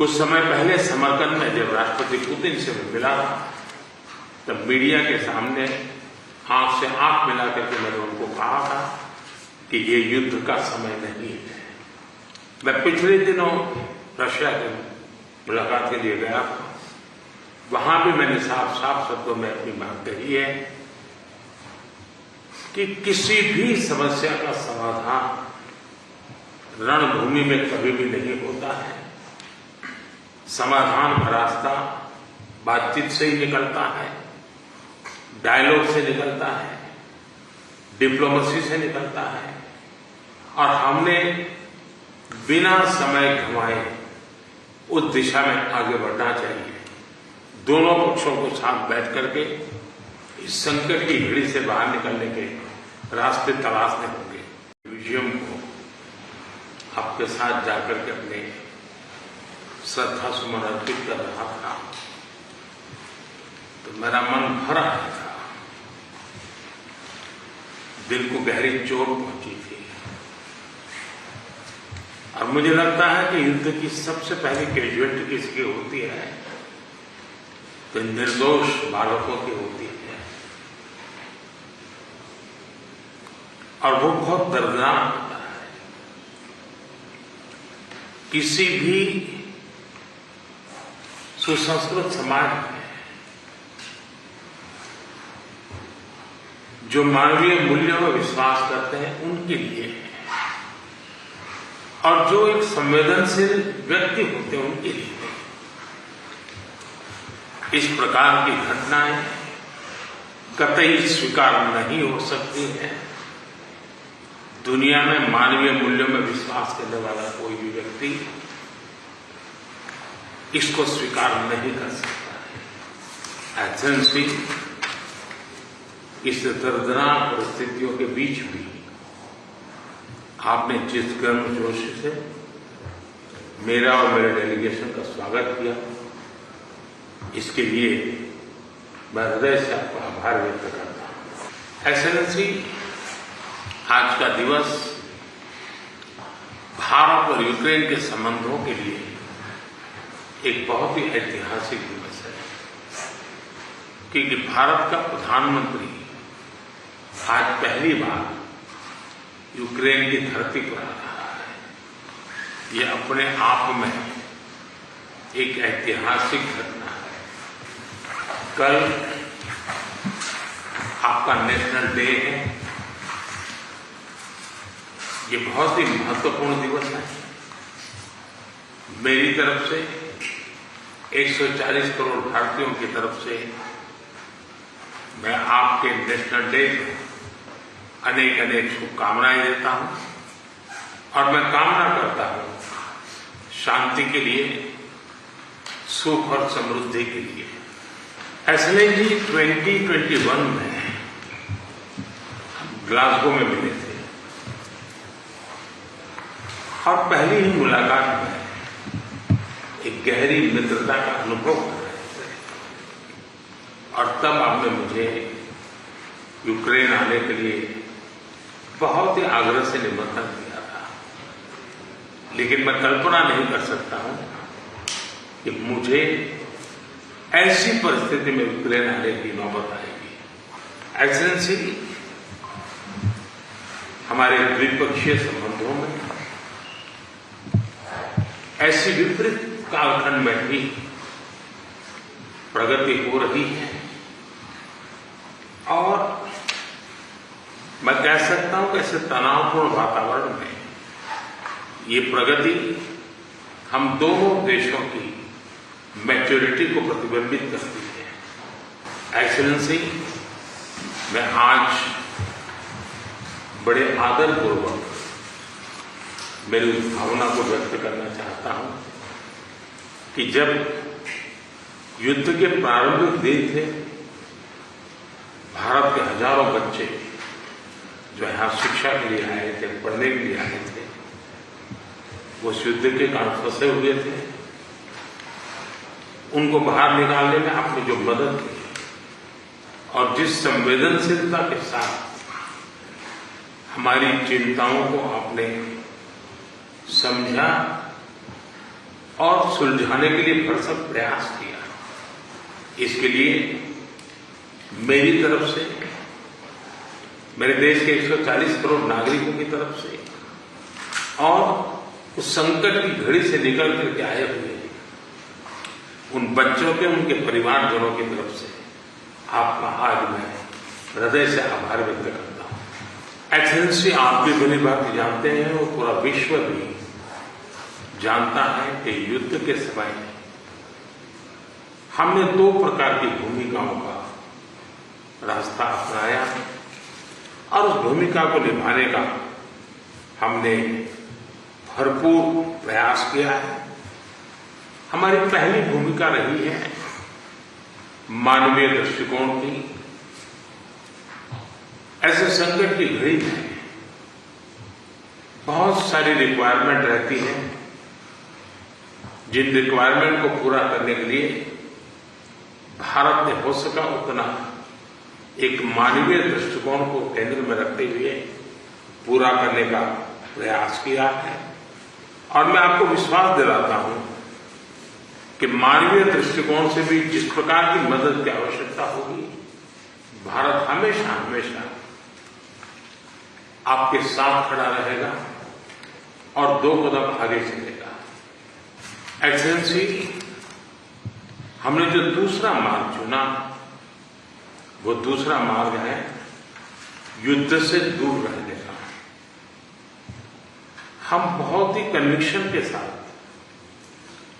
कुछ समय पहले समरकंद में जब राष्ट्रपति पुतिन से मैं मिला तब मीडिया के सामने आंख से आंख मिला करके मैंने उनको कहा था कि ये युद्ध का समय नहीं है। मैं पिछले दिनों रशिया के मुलाकात के लिए गया था, वहां भी मैंने साफ साफ शब्दों में अपनी बात कही है कि किसी भी समस्या का समाधान रणभूमि में कभी भी नहीं होता है। समाधान का रास्ता बातचीत से ही निकलता है, डायलॉग से निकलता है, डिप्लोमेसी से निकलता है, और हमने बिना समय गंवाए उस दिशा में आगे बढ़ना चाहिए। दोनों पक्षों को साथ बैठ करके इस संकट की घड़ी से बाहर निकलने के रास्ते तलाशने होंगे। म्यूजियम को आपके साथ जाकर के अपने श्रद्धा सुमन अर्पित कर रहा था तो मेरा मन भर आया था, दिल को गहरी चोट पहुंची थी। और मुझे लगता है कि युद्ध की सबसे पहली कैजुअलिटी किसकी होती है तो निर्दोष बालकों की होती है, और वो बहुत दर्दनाक होता है। किसी भी सुसंस्कृत समाज में जो मानवीय मूल्यों में विश्वास करते हैं उनके लिए है, और जो एक संवेदनशील व्यक्ति होते हैं उनके लिए है। इस प्रकार की घटनाएं कतई स्वीकार नहीं हो सकती हैं। दुनिया में मानवीय मूल्यों में विश्वास करने वाला कोई भी व्यक्ति इसको स्वीकार नहीं कर सकता है। एथेंस इस दर्दनाक परिस्थितियों के बीच भी आपने जिस गर्मजोश से मेरा और मेरे डेलीगेशन का स्वागत किया, इसके लिए मैं हृदय से आपका आभार व्यक्त करता हूं। एक्सेलेंसी, आज का दिवस भारत और यूक्रेन के संबंधों के लिए एक बहुत ही ऐतिहासिक दिवस है, क्योंकि भारत का प्रधानमंत्री आज पहली बार यूक्रेन की धरती पर आ रहा है। ये अपने आप में एक ऐतिहासिक घटना है। कल आपका नेशनल डे है। ये बहुत ही महत्वपूर्ण दिवस है। मेरी तरफ से 140 करोड़ भारतीयों की तरफ से मैं आपके नेशनल डे पर अनेक अनेक शुभकामनाएं देता हूं, और मैं कामना करता हूं शांति के लिए, सुख और समृद्धि के लिए। एक्सेलेंसी, 2021 में हम ग्लासगो में मिले थे, और पहली ही मुलाकात में एक गहरी मित्रता का अनुभव कर रहे थे, और तब आपने मुझे यूक्रेन आने के लिए बहुत ही आग्रह से निमंत्रण दिया था। लेकिन मैं कल्पना नहीं कर सकता हूं कि मुझे ऐसी परिस्थिति में यूक्रेन आने की नौबत आएगी। एक्सेलेंसी, हमारे द्विपक्षीय संबंधों में ऐसी विपरीत कालखंड में भी प्रगति हो रही है, और मैं कह सकता हूं कि ऐसे तनावपूर्ण वातावरण में ये प्रगति हम दोनों देशों की मैच्योरिटी को प्रतिबिंबित करती है। एक्सेलेंसी, मैं आज बड़े आदरपूर्वक मेरी उस भावना को व्यक्त करना चाहता हूं कि जब युद्ध के प्रारंभिक दिन थे, भारत के हजारों बच्चे जो यहां शिक्षा के लिए आए थे, पढ़ने के लिए आए थे, वो उस युद्ध के कारण फंसे हुए थे। उनको बाहर निकालने में आपने जो मदद की और जिस संवेदनशीलता के साथ हमारी चिंताओं को आपने समझा और सुलझाने के लिए भरसक प्रयास किया। इसके लिए मेरी तरफ से, मेरे देश के 140 करोड़ नागरिकों की तरफ से और उस संकट की घड़ी से निकल करके आए हुए उन बच्चों के, उनके परिवारजनों की तरफ से आपका आज मैं हृदय से आभार व्यक्त करता हूं। एक्सेलेंसी, आप भी भली बात जानते हैं और पूरा विश्व भी जानता है कि युद्ध के समय हमने 2 प्रकार की भूमिकाओं का रास्ता अपनाया और उस भूमिका को निभाने का हमने भरपूर प्रयास किया है। हमारी पहली भूमिका रही है मानवीय दृष्टिकोण की। ऐसे संकट की घड़ी में बहुत सारी रिक्वायरमेंट रहती है, जिन रिक्वायरमेंट को पूरा करने के लिए भारत ने हो सका उतना एक मानवीय दृष्टिकोण को केंद्र में रखते हुए पूरा करने का प्रयास किया है। और मैं आपको विश्वास दिलाता हूं कि मानवीय दृष्टिकोण से भी जिस प्रकार की मदद की आवश्यकता होगी, भारत हमेशा हमेशा आपके साथ खड़ा रहेगा और 2 कदम आगे चलेगा। एक्सेलेंसी, हमने जो दूसरा मार्ग चुना, वो दूसरा मार्ग है युद्ध से दूर रहने का। हम बहुत ही कन्विक्शन के साथ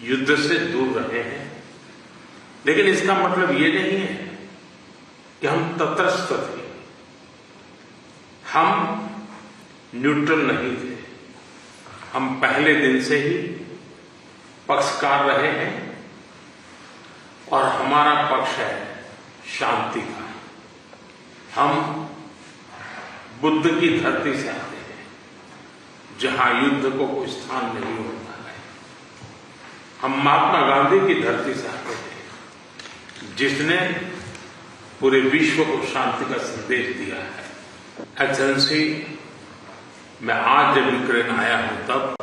युद्ध से दूर रहे हैं, लेकिन इसका मतलब ये नहीं है कि हम तटस्थ थे, हम न्यूट्रल नहीं थे। हम पहले दिन से ही पक्षकार रहे हैं और हमारा पक्ष है शांति का। हम बुद्ध की धरती से आते हैं, जहां युद्ध को कोई स्थान नहीं होता है। हम महात्मा गांधी की धरती से आते हैं, जिसने पूरे विश्व को शांति का संदेश दिया है। एक्सेलेंसी, मैं आज जब यूक्रेन आया हूं तब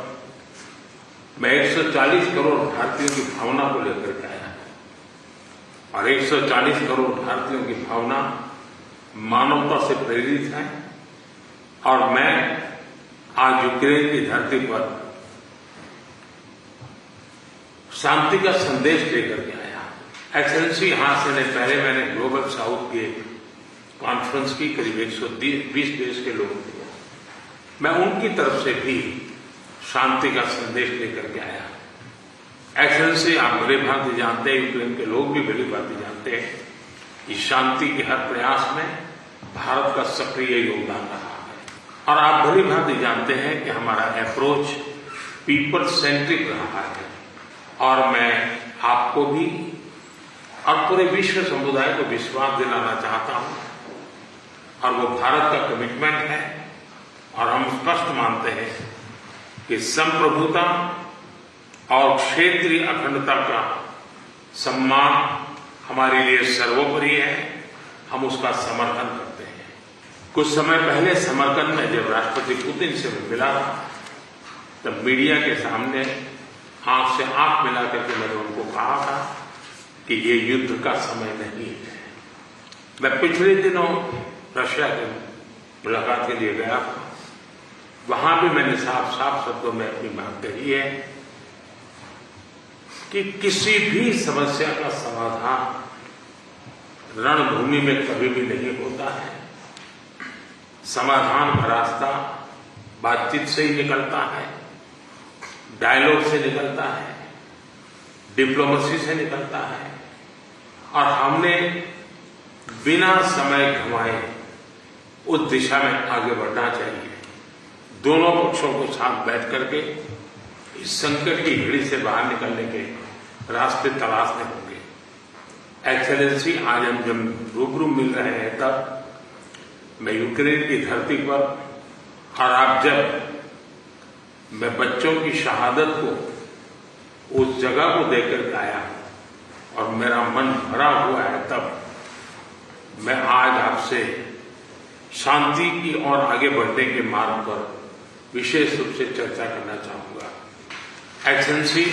मैं 140 करोड़ भारतीयों की भावना को लेकर के आया हूं और 140 करोड़ भारतीयों की भावना मानवता से प्रेरित है। और मैं आज यूक्रेन की धरती पर शांति का संदेश लेकर के आया। एक्सेलेंसी, यहां से पहले मैंने ग्लोबल साउथ की कॉन्फ्रेंस की, करीब 120 देश के लोग थे। मैं उनकी तरफ से भी शांति का संदेश लेकर के आया। एक्सेलेंसी, आप भली भांति जानते हैं, यूक्रेन के लोग भी भली भांति जानते हैं कि शांति के हर प्रयास में भारत का सक्रिय योगदान रहा है। और आप भली भांति जानते हैं कि हमारा अप्रोच पीपल सेंट्रिक रहा है। और मैं आपको भी और पूरे विश्व समुदाय को विश्वास दिलाना चाहता हूं, और वो भारत का कमिटमेंट है। और हम स्पष्ट मानते हैं कि संप्रभुता और क्षेत्रीय अखंडता का सम्मान हमारे लिए सर्वोपरि है। हम उसका समर्थन करते हैं। कुछ समय पहले समरकंद में जब राष्ट्रपति पुतिन से मिला था, तब मीडिया के सामने आंख से आंख मिला करके मैंने उनको कहा था कि ये युद्ध का समय नहीं है। मैं पिछले दिनों रशिया के मुलाकात के लिए गया था। वहां भी मैंने साफ साफ शब्दों में अपनी बात कही है कि किसी भी समस्या का समाधान रणभूमि में कभी भी नहीं होता है। समाधान का रास्ता बातचीत से ही निकलता है, डायलॉग से निकलता है, डिप्लोमेसी से निकलता है। और हमने बिना समय गंवाए उस दिशा में आगे बढ़ना चाहिए। दोनों पक्षों को साथ बैठ करके इस संकट की घड़ी से बाहर निकलने के रास्ते तलाशने होंगे। एक्सेलेंसी, आज हम जब रूबरू मिल रहे हैं तब मैं यूक्रेन की धरती पर, और आप जब मैं बच्चों की शहादत को, उस जगह को देखकर आया और मेरा मन भरा हुआ है, तब मैं आज आपसे शांति की ओर आगे बढ़ने के मार्ग पर विशेष रूप से चर्चा करना चाहूंगा। एक्सेलेंसी,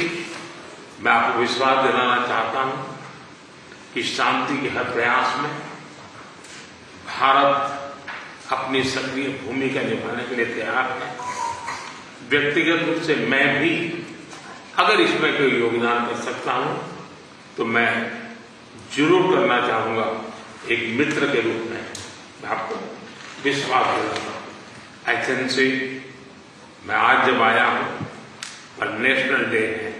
मैं आपको विश्वास दिलाना चाहता हूं कि शांति के हर प्रयास में भारत अपनी सक्रिय भूमिका निभाने के लिए तैयार है। व्यक्तिगत रूप से मैं भी अगर इसमें कोई योगदान कर सकता हूं तो मैं जरूर करना चाहूंगा। एक मित्र के रूप में मैं आपको विश्वास दिलाता हूं। एक्सेलेंसी, मैं आज जब आया हूं पर नेशनल डे है,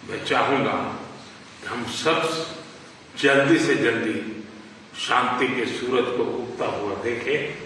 मैं चाहूंगा कि हम सब जल्दी से जल्दी शांति के सूरज को उगता हुआ देखें